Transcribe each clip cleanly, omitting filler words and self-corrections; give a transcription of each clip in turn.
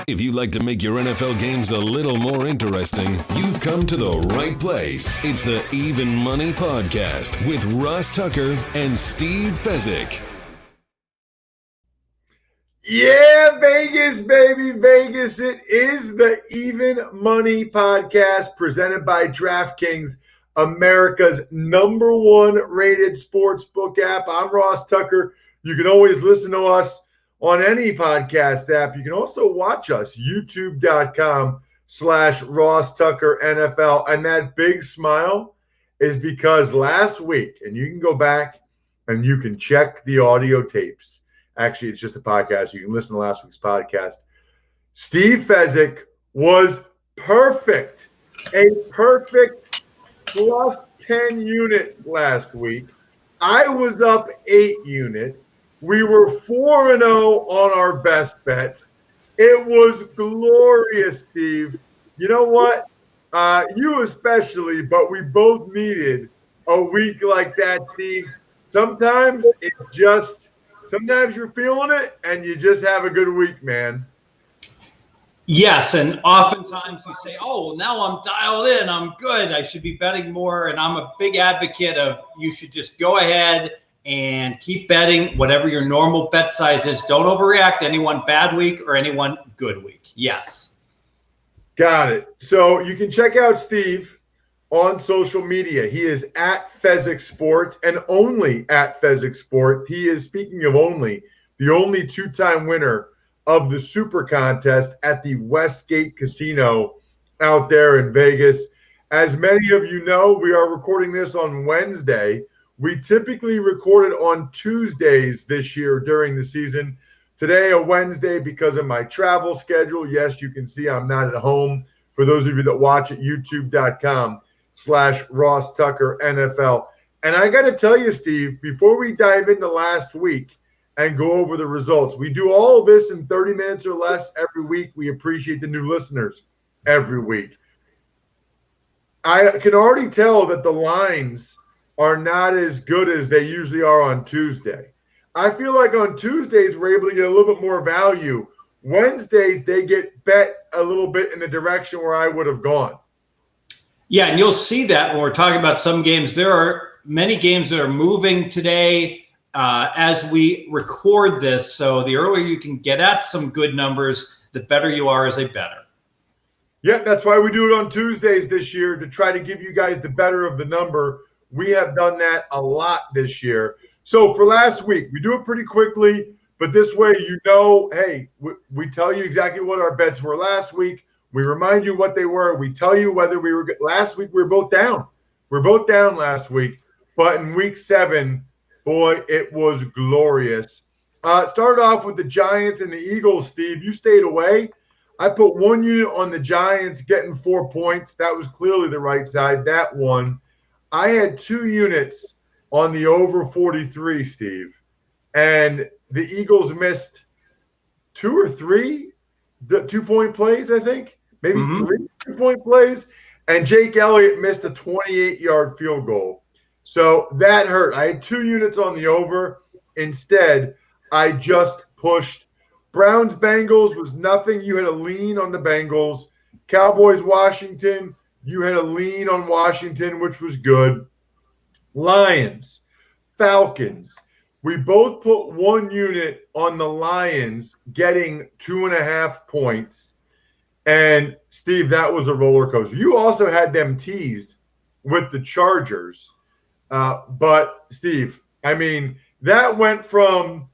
If you'd like to make your NFL games a little more interesting, you've come to the right place. It's the Even Money Podcast with Ross Tucker and Steve Fezzik. Yeah, Vegas, baby, Vegas. It is the Even Money Podcast presented by DraftKings, America's #1 rated sportsbook app. I'm Ross Tucker. You can always listen to us on any podcast app. You can also watch us, youtube.com/Ross Tucker NFL. And that big smile is because last week, and you can go back and you can check the audio tapes. Actually, it's just a podcast. You can listen to last week's podcast. Steve Fezzik was perfect. A perfect plus 10 units last week. I was up 8 units. We were 4-0 on our best bets. It was glorious, Steve. You know what? You especially, but we both needed a week like that, Steve. Sometimes you're feeling it and you just have a good week, man. Yes, and oftentimes you say, oh, well, now I'm dialed in. I'm good. I should be betting more. And I'm a big advocate of you should just go ahead and keep betting whatever your normal bet size is. Don't overreact to any one bad week or any one good week. Yes. Got it. So you can check out Steve on social media. He is at Fezzik Sports and only at Fezzik Sport. He is, speaking of only, the only 2-time winner of the Super Contest at the Westgate Casino out there in Vegas. As many of you know, we are recording this on Wednesday. We typically record it on Tuesdays this year during the season. Today, a Wednesday, because of my travel schedule. Yes, you can see I'm not at home. For those of you that watch at youtube.com/Ross Tucker NFL. And I got to tell you, Steve, before we dive into last week and go over the results, we do all of this in 30 minutes or less every week. We appreciate the new listeners every week. I can already tell that the lines are not as good as they usually are on Tuesday. I feel like on Tuesdays, we're able to get a little bit more value. Wednesdays, they get bet a little bit in the direction where I would have gone. Yeah, and you'll see that when we're talking about some games. There are many games that are moving today as we record this. So the earlier you can get at some good numbers, the better you are as a bettor. Yeah, that's why we do it on Tuesdays this year, to try to give you guys the better of the number. We have done that a lot this year. So for last week, we do it pretty quickly, but this way you know, hey, we tell you exactly what our bets were last week. We remind you what they were. We tell you whether we were – last week we were both down. We were both down last week. But in week 7, boy, it was glorious. Started off with the Giants and the Eagles, Steve. You stayed away. I put 1 unit on the Giants getting 4 points. That was clearly the right side. That won. I had 2 units on the over 43, Steve. And the Eagles missed 2 or 3 2-point plays, I think. Maybe 3 2-point plays. And Jake Elliott missed a 28-yard field goal. So that hurt. I had 2 units on the over. Instead, I just pushed. Browns-Bengals was nothing. You had a lean on the Bengals. Cowboys-Washington, you had a lean on Washington, which was good. Lions, Falcons. We both put 1 unit on the Lions getting 2.5 points. And, Steve, that was a roller coaster. You also had them teased with the Chargers. But, Steve, I mean, that went from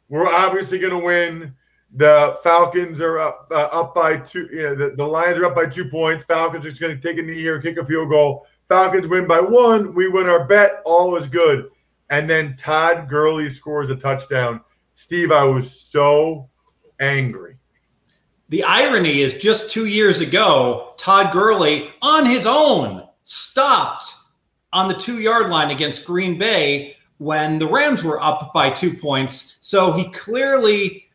we're obviously going to win. The Falcons are up by 2. You know, the Lions are up by 2 points. Falcons are just going to take a knee here, kick a field goal. Falcons win by 1. We win our bet. All is good. And then Todd Gurley scores a touchdown. Steve, I was so angry. The irony is just 2 years ago, Todd Gurley on his own stopped on the 2-yard line against Green Bay when the Rams were up by 2 points. So he clearly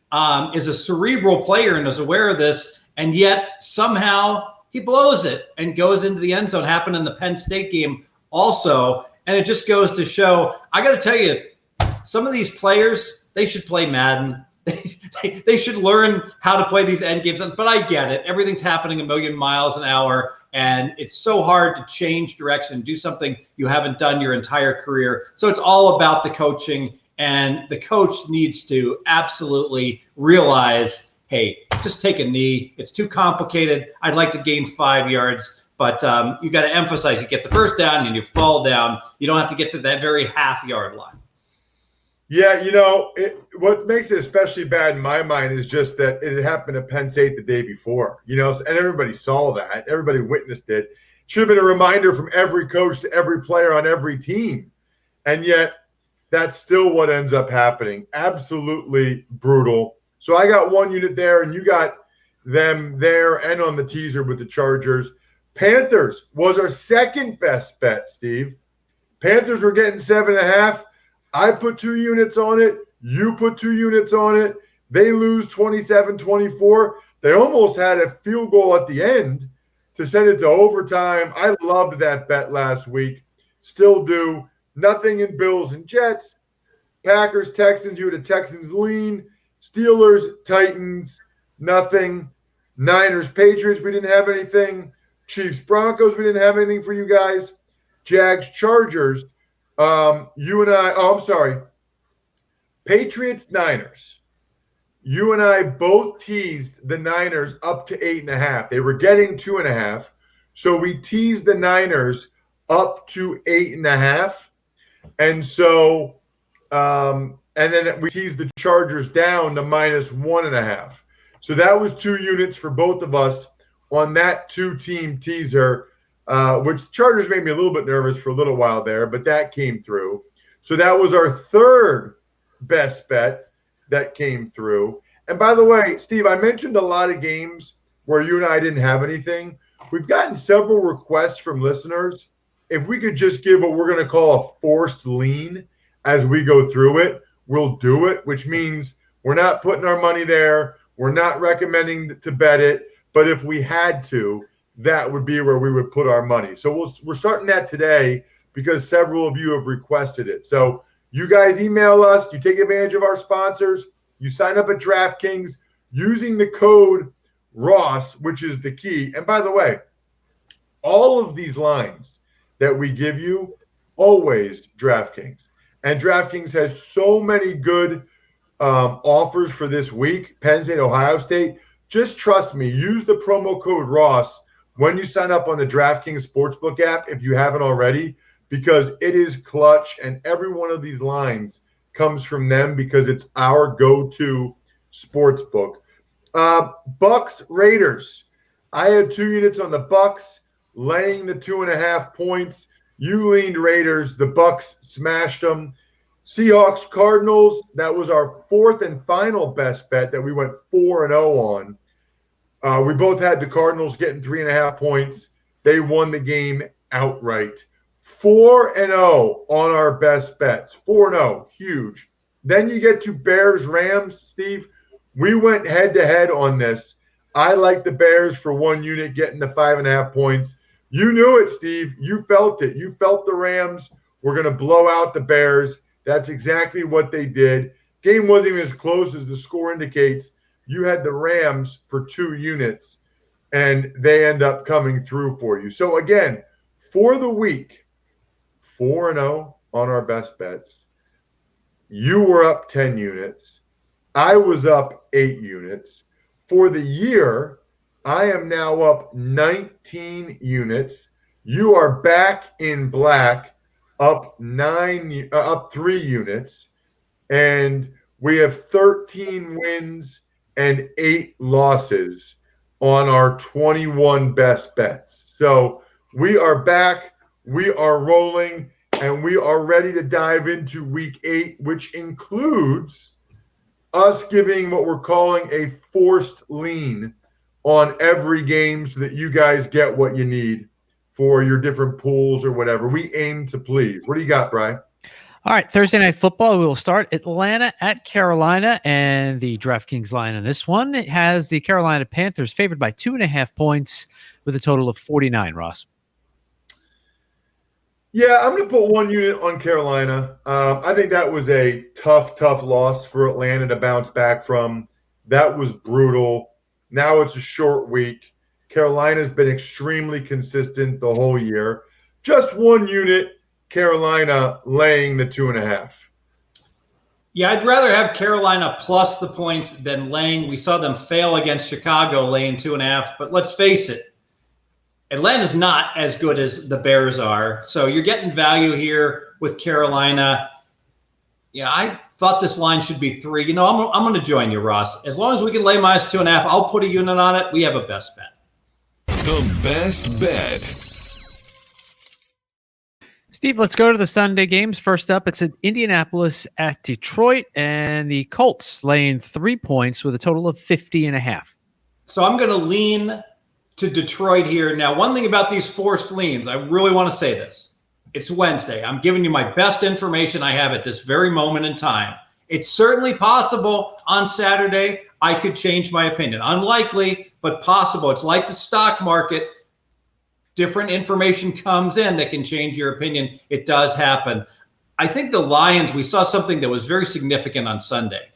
is a cerebral player and is aware of this, and yet somehow he blows it and goes into the end zone. Happened in the Penn State game also, and it just goes to show, I got to tell you, some of these players, they should play Madden. they should learn how to play these end games. But I get it. Everything's happening a million miles an hour, and it's so hard to change direction, do something you haven't done your entire career. So it's all about the coaching, and the coach needs to absolutely realize, hey, just take a knee. It's too complicated. I'd like to gain 5 yards, but you got to emphasize you get the first down and you fall down. You don't have to get to that very half-yard line. Yeah, what makes it especially bad in my mind is just that it happened at Penn State the day before, and everybody saw that. Everybody witnessed it. Should have been a reminder from every coach to every player on every team. And yet that's still what ends up happening. Absolutely brutal. So I got 1 unit there, and you got them there and on the teaser with the Chargers. Panthers was our second best bet, Steve. Panthers were getting 7.5. I put 2 units on it. You put 2 units on it. They lose 27-24. They almost had a field goal at the end to send it to overtime. I loved that bet last week. Still do. Nothing in Bills and Jets. Packers, Texans, you had a Texans lean. Steelers, Titans, nothing. Niners, Patriots, we didn't have anything. Chiefs, Broncos, we didn't have anything for you guys. Jags, Chargers. Patriots, Niners. You and I both teased the Niners up to 8.5. They were getting 2.5. So we teased the Niners up to 8.5. And so, and then we teased the Chargers down to -1.5. So that was 2 units for both of us on that 2-team teaser. Which Chargers made me a little bit nervous for a little while there, but that came through. So that was our third best bet that came through. And by the way, Steve, I mentioned a lot of games where you and I didn't have anything. We've gotten several requests from listeners. If we could just give what we're going to call a forced lean as we go through it, we'll do it, which means we're not putting our money there. We're not recommending to bet it. But if we had to, that would be where we would put our money. So we're starting that today because several of you have requested it. So you guys email us. You take advantage of our sponsors. You sign up at DraftKings using the code Ross, which is the key. And by the way, all of these lines that we give you, always DraftKings. And DraftKings has so many good offers for this week. Penn State, Ohio State. Just trust me. Use the promo code Ross when you sign up on the DraftKings Sportsbook app, if you haven't already, because it is clutch, and every one of these lines comes from them because it's our go-to sportsbook. Bucks, Raiders. I had 2 units on the Bucks, laying the 2.5 points. You leaned Raiders. The Bucks smashed them. Seahawks, Cardinals. That was our 4th and final best bet that we went 4-0 on. We both had the Cardinals getting 3.5 points. They won the game outright. 4-0 on our best bets. 4-0, huge. Then you get to Bears, Rams, Steve. We went head-to-head on this. I like the Bears for 1 unit getting the 5.5 points. You knew it, Steve. You felt it. You felt the Rams were going to blow out the Bears. That's exactly what they did. Game wasn't even as close as the score indicates. You had the Rams for 2 units, and they end up coming through for you. So, again, for the week, 4-0 on our best bets. You were up 10 units. I was up 8 units. For the year, I am now up 19 units. You are back in black, up 3 units. And we have 13 wins and 8 losses on our 21 best bets. So we are back, we are rolling, and we are ready to dive into week 8, which includes us giving what we're calling a forced lean on every game so that you guys get what you need for your different pools or whatever. We aim to please. What do you got, Brian? All right, Thursday Night Football, we will start Atlanta at Carolina, and the DraftKings line on this one, it has the Carolina Panthers favored by 2.5 points with a total of 49, Ross. Yeah, I'm going to put 1 unit on Carolina. I think that was a tough loss for Atlanta to bounce back from. That was brutal. Now it's a short week. Carolina's been extremely consistent the whole year. Just 1 unit, Carolina laying the 2.5. Yeah, I'd rather have Carolina plus the points than laying. We saw them fail against Chicago laying 2.5, but let's face it, Atlanta's not as good as the Bears are. So you're getting value here with Carolina. Yeah, I thought this line should be 3. I'm going to join you, Ross. As long as we can lay minus 2.5, I'll put a unit on it. We have a best bet. The best bet. Steve, let's go to the Sunday games. First up, it's at Indianapolis at Detroit, and the Colts laying 3 points with a total of 50.5. So I'm going to lean to Detroit here. Now, one thing about these forced leans, I really want to say this. It's Wednesday. I'm giving you my best information I have at this very moment in time. It's certainly possible on Saturday I could change my opinion. Unlikely, but possible. It's like the stock market. Different information comes in that can change your opinion. It does happen. I think the Lions, we saw something that was very significant on Sunday.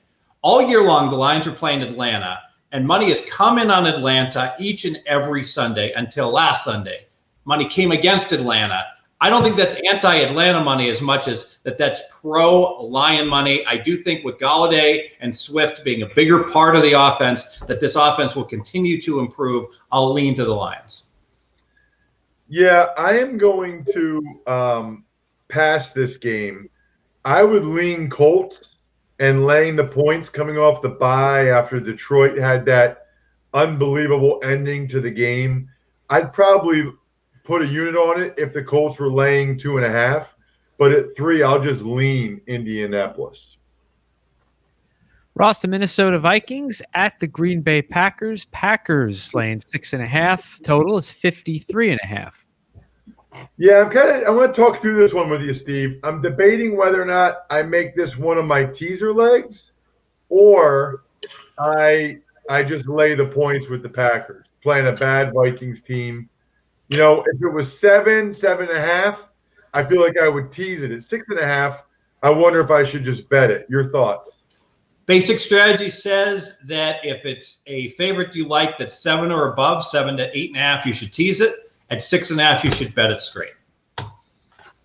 All year long, the Lions were playing Atlanta, and money has come in on Atlanta each and every Sunday until last Sunday. Money came against Atlanta. I don't think that's anti-Atlanta money as much as that's pro-Lion money. I do think with Golladay and Swift being a bigger part of the offense, that this offense will continue to improve. I'll lean to the Lions. Yeah, I am going to pass this game. I would lean Colts and laying the points coming off the bye after Detroit had that unbelievable ending to the game. I'd probably put a unit on it if the Colts were laying 2.5, but at 3, I'll just lean Indianapolis. Ross, the Minnesota Vikings at the Green Bay Packers. Packers laying 6.5. Total is 53.5. Yeah, I want to talk through this one with you, Steve. I'm debating whether or not I make this one of my teaser legs or I just lay the points with the Packers, playing a bad Vikings team. If it was 7.5, I feel like I would tease it. At 6.5, I wonder if I should just bet it. Your thoughts? Basic strategy says that if it's a favorite you like that's 7 or above, 7 to 8.5, you should tease it. At 6.5, you should bet it straight.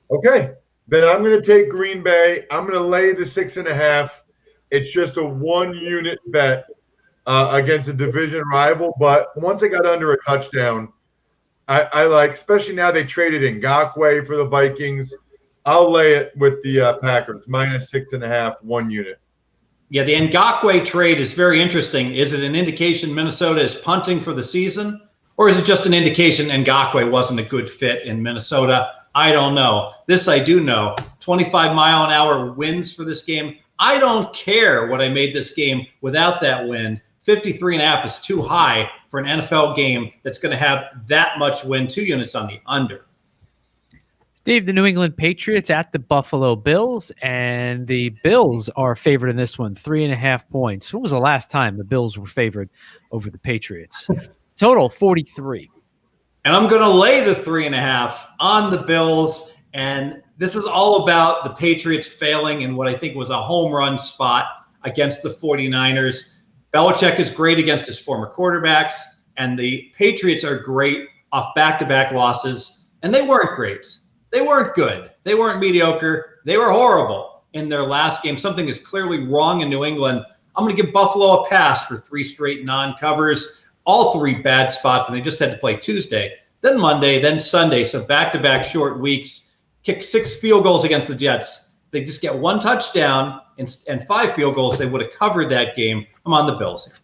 Okay. Then I'm going to take Green Bay. I'm going to lay the 6.5. It's just a 1-unit bet against a division rival. But once I got under a touchdown, I like, especially now they traded Ngakoue for the Vikings. I'll lay it with the Packers, minus 6.5, 1 unit. Yeah, the Ngakoue trade is very interesting. Is it an indication Minnesota is punting for the season? Or is it just an indication Ngakoue wasn't a good fit in Minnesota? I don't know. This I do know. 25-mile-an-hour winds for this game. I don't care what I made this game without that wind. 53.5 is too high for an NFL game that's going to have that much wind. 2 units on the under. Steve, the New England Patriots at the Buffalo Bills, and the Bills are favored in this one, 3.5 points. When was the last time the Bills were favored over the Patriots? Total 43. And I'm going to lay the 3.5 on the Bills. And this is all about the Patriots failing in what I think was a home run spot against the 49ers. Belichick is great against his former quarterbacks, and the Patriots are great off back-to-back losses. And they weren't great. They weren't good. They weren't mediocre. They were horrible in their last game. Something is clearly wrong in New England. I'm going to give Buffalo a pass for 3 straight non-covers. All 3 bad spots, and they just had to play Tuesday, then Monday, then Sunday. So back-to-back short weeks. Kick 6 field goals against the Jets. If they just get 1 touchdown and 5 field goals, they would have covered that game. I'm on the Bills here.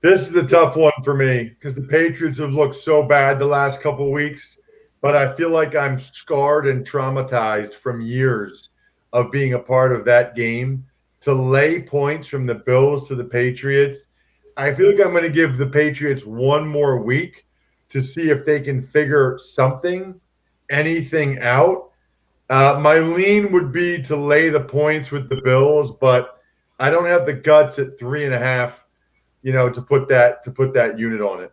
This is a tough one for me because the Patriots have looked so bad the last couple of weeks, but I feel like I'm scarred and traumatized from years of being a part of that game. To lay points from the Bills to the Patriots, I feel like I'm going to give the Patriots 1 more week to see if they can figure anything out. My lean would be to lay the points with the Bills, but I don't have the guts at 3.5, to put that unit on it.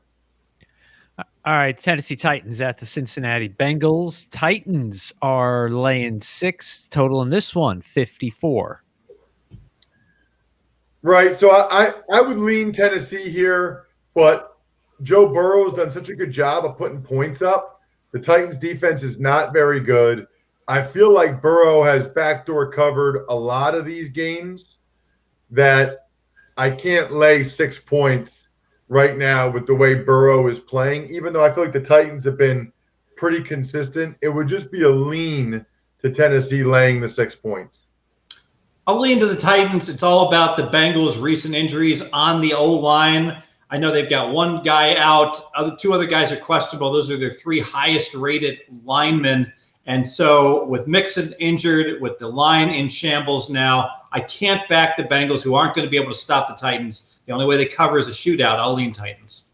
All right, Tennessee Titans at the Cincinnati Bengals. Titans are laying 6 total in this one, 54. Right. So I would lean Tennessee here, but Joe Burrow's done such a good job of putting points up. The Titans defense is not very good. I feel like Burrow has backdoor covered a lot of these games that I can't lay 6 points right now with the way Burrow is playing, even though I feel like the Titans have been pretty consistent. It would just be a lean to Tennessee laying the 6 points. I'll lean to the Titans. It's all about the Bengals' recent injuries on the O-line. I know they've got one guy out. Two other guys are questionable. Those are their 3 highest-rated linemen. And so with Mixon injured, with the line in shambles now, I can't back the Bengals, who aren't going to be able to stop the Titans. The only way they cover is a shootout. I'll lean Titans.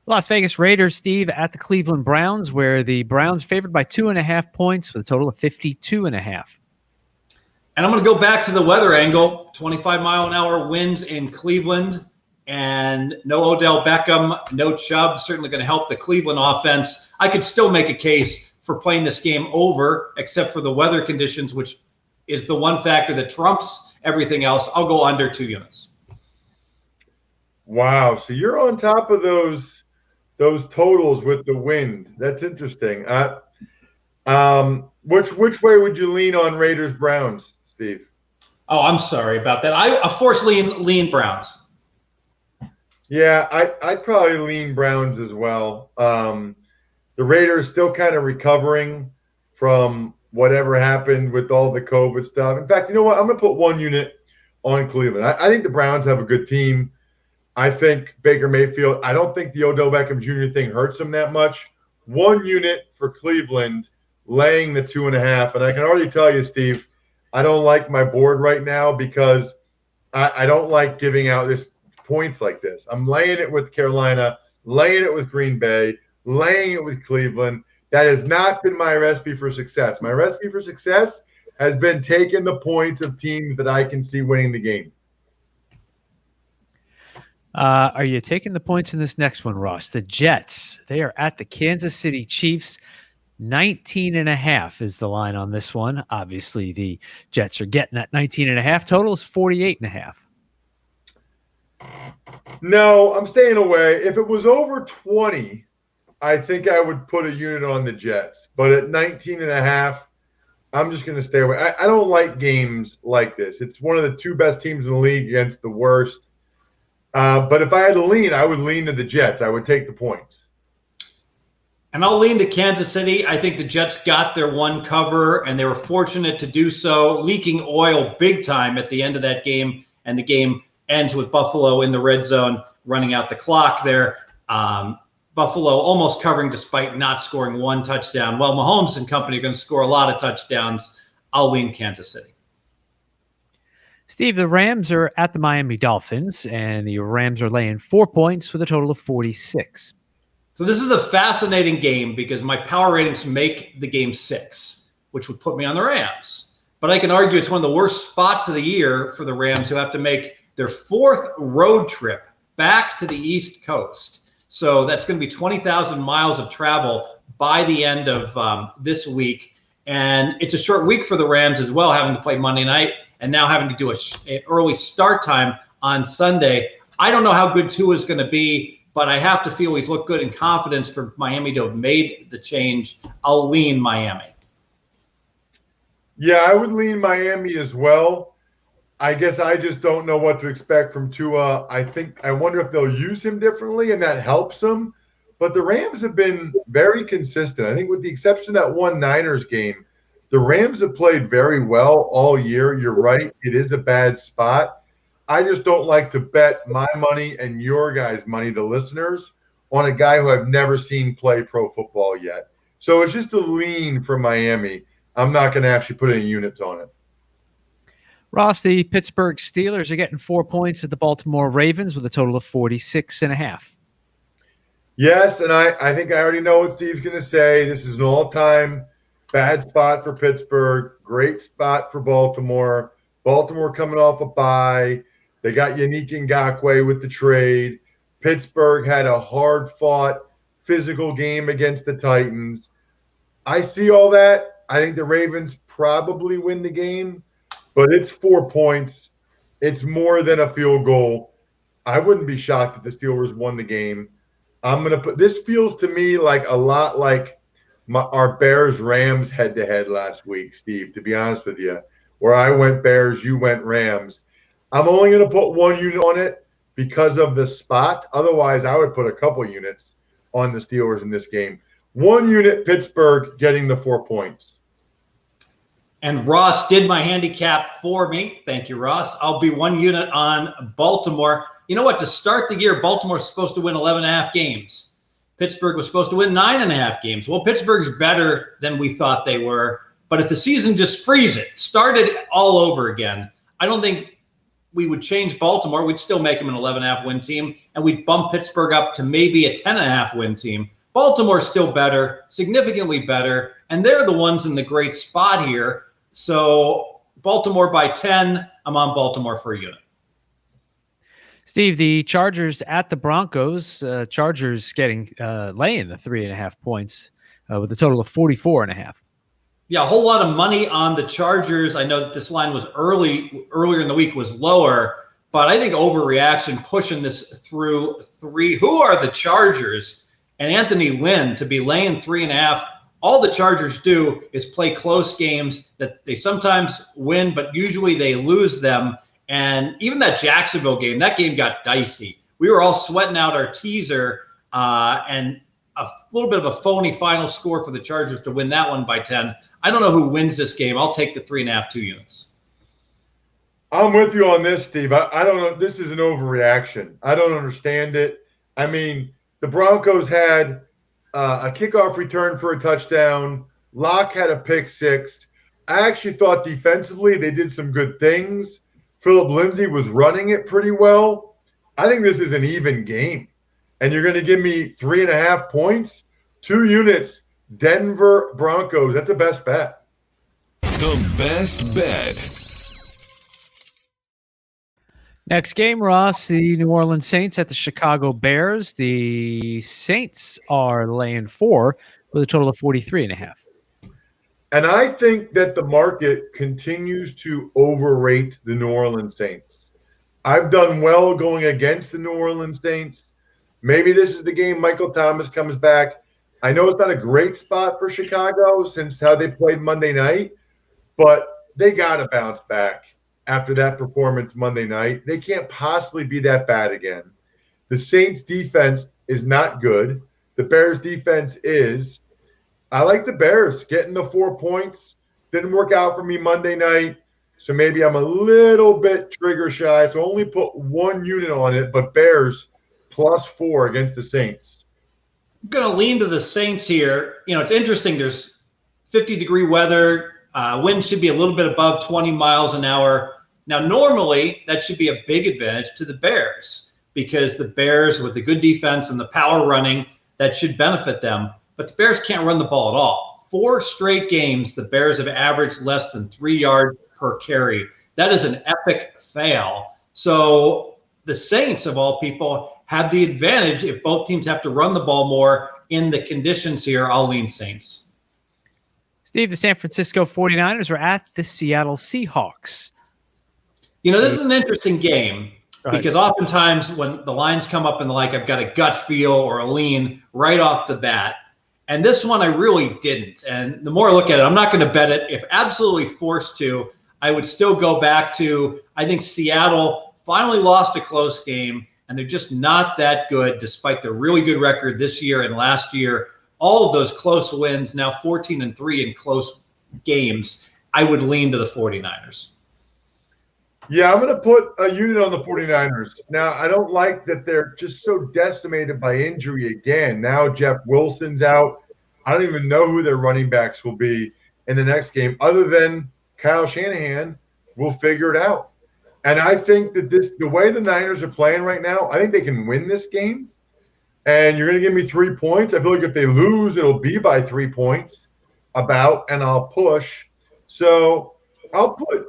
Las Vegas Raiders, Steve, at the Cleveland Browns, where the Browns favored by 2.5 points with a total of 52.5. And I'm going to go back to the weather angle. 25-mile-an-hour winds in Cleveland, and no Odell Beckham, no Chubb. Certainly going to help the Cleveland offense. I could still make a case for playing this game over, except for the weather conditions, which is the one factor that trumps everything else. I'll go under 2 units. Wow. So you're on top of those totals with the wind. That's interesting. Which way would you lean on Raiders Browns, Steve? Oh, I'm sorry about that. I force lean Browns. Yeah, I'd probably lean Browns as well. The Raiders still kind of recovering from whatever happened with all the COVID stuff. In fact, you know what? I'm going to put 1 unit on Cleveland. I think the Browns have a good team. I think Baker Mayfield, I don't think the Odell Beckham Jr. thing hurts him that much. 1 unit for Cleveland, laying the 2.5. And I can already tell you, Steve, I don't like my board right now because I don't like giving out this points like this. I'm laying it with Carolina, laying it with Green Bay, laying it with Cleveland. That has not been my recipe for success. My recipe for success has been taking the points of teams that I can see winning the game. Are you taking the points in this next one, Ross? The Jets, they are at the Kansas City Chiefs. 19.5 is the line on this one. Obviously, the Jets are getting that 19.5. Total is 48.5. No, I'm staying away. If it was over 20, I think I would put a unit on the Jets. But at 19.5, I'm just going to stay away. I don't like games like this. It's one of the 2 best teams in the league against the worst. But if I had to lean, I would lean to the Jets. I would take the points. And I'll lean to Kansas City. I think the Jets got their one cover, and they were fortunate to do so, leaking oil big time at the end of that game. And the game ends with Buffalo in the red zone, running out the clock there. Buffalo almost covering despite not scoring 1 touchdown. Well, Mahomes and company are going to score a lot of touchdowns. I'll lean Kansas City. Steve, the Rams are at the Miami Dolphins, and the Rams are laying 4 points with a total of 46. So this is a fascinating game because my power ratings make the game 6, which would put me on the Rams. But I can argue it's one of the worst spots of the year for the Rams, who have to make their 4th road trip back to the East Coast. So that's going to be 20,000 miles of travel by the end of this week. And it's a short week for the Rams as well, having to play Monday night and now having to do an early start time on Sunday. I don't know how good Tua is going to be, but I have to feel he's looked good in confidence for Miami to have made the change. I'll lean Miami. Yeah, I would lean Miami as well. I guess I just don't know what to expect from Tua. I wonder if they'll use him differently, and that helps him. But the Rams have been very consistent. I think with the exception of that one Niners game, the Rams have played very well all year. You're right. It is a bad spot. I just don't like to bet my money and your guys' money, the listeners, on a guy who I've never seen play pro football yet. So it's just a lean for Miami. I'm not going to actually put any units on it. Ross, the Pittsburgh Steelers are getting 4 points at the Baltimore Ravens with a total of 46.5. Yes, and I think I already know what Steve's going to say. This is an all-time bad spot for Pittsburgh, great spot for Baltimore. Baltimore coming off a bye. They got Yannick Ngakoue with the trade. Pittsburgh had a hard-fought, physical game against the Titans. I see all that. I think the Ravens probably win the game, but it's 4 points. It's more than a field goal. I wouldn't be shocked if the Steelers won the game. I'm going to put – this feels to me like a lot like our Bears-Rams head-to-head last week, Steve, to be honest with you, where I went Bears, you went Rams. I'm only going to put 1 unit on it because of the spot. Otherwise, I would put a couple units on the Steelers in this game. 1 unit, Pittsburgh getting the 4 points. And Ross did my handicap for me. Thank you, Ross. I'll be 1 unit on Baltimore. You know what? To start the year, Baltimore's supposed to win 11.5 games. Pittsburgh was supposed to win 9.5 games. Well, Pittsburgh's better than we thought they were. But if the season just started all over again, I don't think we would change Baltimore. We'd still make them an 11.5 win team, and we'd bump Pittsburgh up to maybe a 10.5 win team. Baltimore's still better, significantly better, and they're the ones in the great spot here. So Baltimore by 10, I'm on Baltimore for a unit. Steve, the Chargers at the Broncos. Chargers laying the 3.5 points with a total of 44.5. Yeah, a whole lot of money on the Chargers. I know that this line was earlier in the week was lower, but I think overreaction pushing this through 3. Who are the Chargers? And Anthony Lynn to be laying 3.5. All the Chargers do is play close games that they sometimes win, but usually they lose them. And even that Jacksonville game, that game got dicey. We were all sweating out our teaser and a little bit of a phony final score for the Chargers to win that one by 10. I don't know who wins this game. I'll take the 3.5, 2 units. I'm with you on this, Steve. I don't know. This is an overreaction. I don't understand it. I mean, the Broncos had a kickoff return for a touchdown. Locke had a pick 6. I actually thought defensively they did some good things. Phillip Lindsay was running it pretty well. I think this is an even game. And you're going to give me 3.5 points? 2 units, Denver Broncos. That's the best bet. The best bet. Next game, Ross, the New Orleans Saints at the Chicago Bears. The Saints are laying 4 with a total of 43.5. And I think that the market continues to overrate the New Orleans Saints. I've done well going against the New Orleans Saints. Maybe this is the game Michael Thomas comes back. I know it's not a great spot for Chicago since how they played Monday night, but they got to bounce back after that performance Monday night. They can't possibly be that bad again. The Saints defense is not good. The Bears defense is. I like the Bears getting the 4 points. Didn't work out for me Monday night, so maybe I'm a little bit trigger shy. So only put 1 unit on it, but Bears +4 against the Saints. I'm going to lean to the Saints here. You know, it's interesting. There's 50-degree weather. Wind should be a little bit above 20 miles an hour. Now, normally, that should be a big advantage to the Bears because the Bears, with the good defense and the power running, that should benefit them. But the Bears can't run the ball at all. 4 straight games, the Bears have averaged less than 3 yards per carry. That is an epic fail. So the Saints, of all people, have the advantage if both teams have to run the ball more in the conditions here. I'll lean Saints. Steve, the San Francisco 49ers are at the Seattle Seahawks. You know, this is an interesting game because oftentimes when the lines come up and I've got a gut feel or a lean right off the bat. And this one I really didn't. And the more I look at it, I'm not going to bet it. If absolutely forced to, I would still go back to, I think Seattle finally lost a close game, and they're just not that good despite their really good record this year and last year. All of those close wins, now 14-3 in close games, I would lean to the 49ers. Yeah, I'm going to put a unit on the 49ers. Now, I don't like that they're just so decimated by injury again. Now Jeff Wilson's out. I don't even know who their running backs will be in the next game other than Kyle Shanahan will figure it out. And I think that the way the Niners are playing right now, I think they can win this game. And you're going to give me 3 points. I feel like if they lose, it'll be by 3 points and I'll push. So I'll put,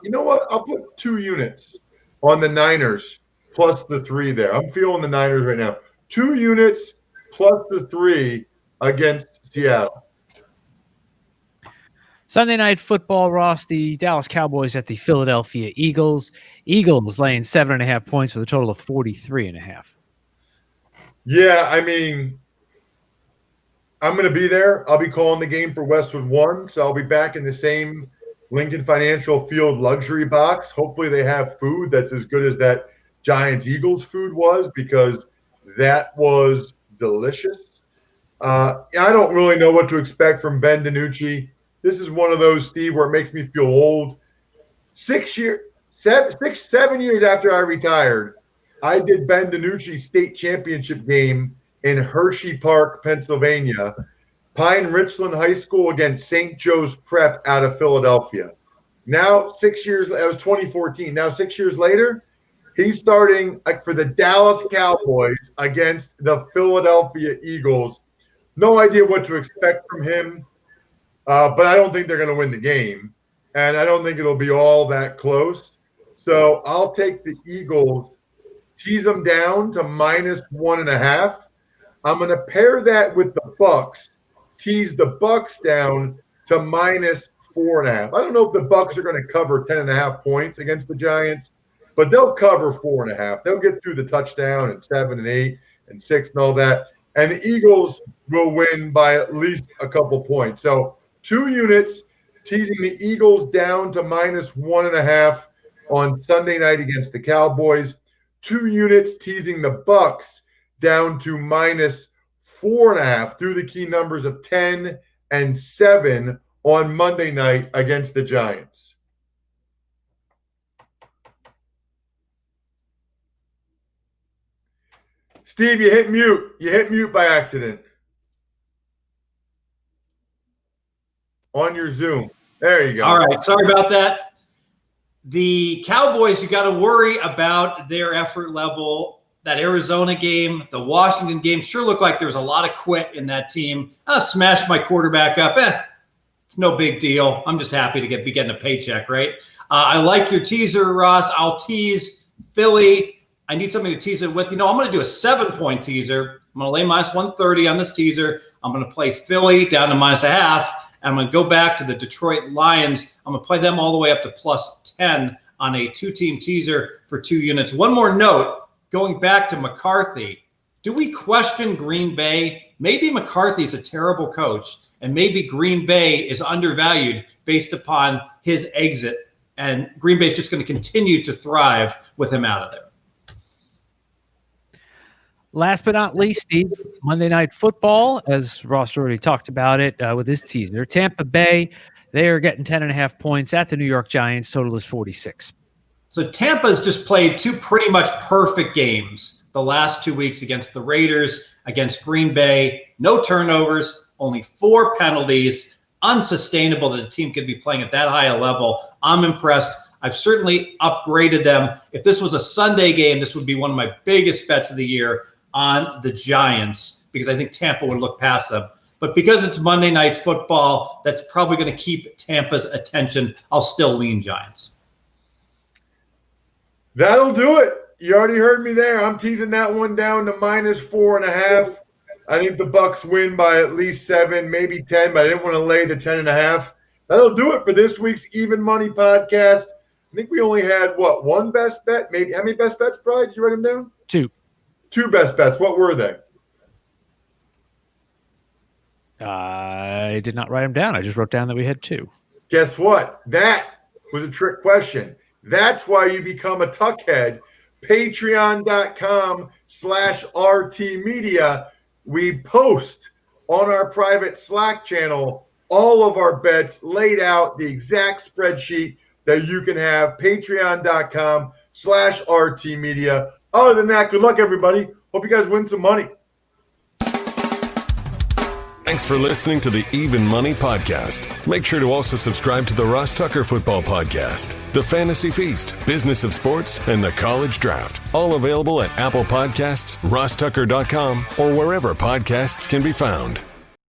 you know what? I'll put 2 units on the Niners plus the 3 there. I'm feeling the Niners right now. 2 units plus the 3 against Seattle. Sunday Night Football, Ross, the Dallas Cowboys at the Philadelphia Eagles. Eagles laying 7.5 points with a total of 43.5. Yeah, I mean, I'm going to be there. I'll be calling the game for Westwood 1, so I'll be back in the same Lincoln Financial Field luxury box. Hopefully they have food that's as good as that Giants-Eagles food was, because that was delicious. I don't really know what to expect from Ben DiNucci. This is one of those, Steve, where it makes me feel old. 7 years after I retired, I did Ben DiNucci's state championship game in Hershey Park, Pennsylvania, Pine Richland High School against St. Joe's Prep out of Philadelphia. Now, 6 years, that was 2014. Now, 6 years later, he's starting for the Dallas Cowboys against the Philadelphia Eagles. No idea what to expect from him, but I don't think they're going to win the game, and I don't think it'll be all that close. So I'll take the Eagles, tease them down to -1.5. I'm going to pair that with the Bucks, tease the Bucks down to -4.5. I don't know if the Bucks are going to cover 10.5 points against the Giants, but they'll cover 4.5. They'll get through the touchdown and 7 and 8 and 6 and all that. And the Eagles will win by at least a couple points. So 2 units, teasing the Eagles down to -1.5 on Sunday night against the Cowboys. 2 units, teasing the Bucks down to -4.5 through the key numbers of 10 and 7 on Monday night against the Giants. Steve, you hit mute. You hit mute by accident on your Zoom. There you go. All right. Sorry about that. The Cowboys, you got to worry about their effort level. That Arizona game, the Washington game, sure looked like there was a lot of quit in that team. I smashed my quarterback up. It's no big deal. I'm just happy to be getting a paycheck, right? I like your teaser, Ross. I'll tease Philly. I need something to tease it with. I'm going to do a 7-point teaser. I'm going to lay -130 on this teaser. I'm going to play Philly down to -0.5. And I'm going to go back to the Detroit Lions. I'm going to play them all the way up to +10 on a 2-team teaser for 2 units. One more note, going back to McCarthy. Do we question Green Bay? Maybe McCarthy's a terrible coach, and maybe Green Bay is undervalued based upon his exit, and Green Bay is just going to continue to thrive with him out of there. Last but not least, Steve, Monday Night Football, as Ross already talked about it with his teaser. Tampa Bay, they are getting 10.5 points at the New York Giants. Total is 46. So Tampa's just played 2 pretty much perfect games the last 2 weeks against the Raiders, against Green Bay. No turnovers, only 4 penalties. Unsustainable that a team could be playing at that high a level. I'm impressed. I've certainly upgraded them. If this was a Sunday game, this would be one of my biggest bets of the year on the Giants, because I think Tampa would look past them. But because it's Monday Night Football, that's probably going to keep Tampa's attention. I'll still lean Giants. That'll do it. You already heard me there. I'm teasing that one down to -4.5. I think the Bucks win by at least 7, maybe 10, but I didn't want to lay the 10.5. That'll do it for this week's Even Money podcast. I think we only had, one best bet? Maybe. How many best bets, Brian? Did you write them down? 2. 2 best bets. What were they? I did not write them down. I just wrote down that we had 2. Guess what? That was a trick question. That's why you become a Tuckhead. Patreon.com/RTmedia. We post on our private Slack channel all of our bets laid out, the exact spreadsheet that you can have. Patreon.com/RTmedia. Other than that, good luck, everybody. Hope you guys win some money. Thanks for listening to the Even Money Podcast. Make sure to also subscribe to the Ross Tucker Football Podcast, The Fantasy Feast, Business of Sports, and the College Draft. All available at Apple Podcasts, rosstucker.com, or wherever podcasts can be found.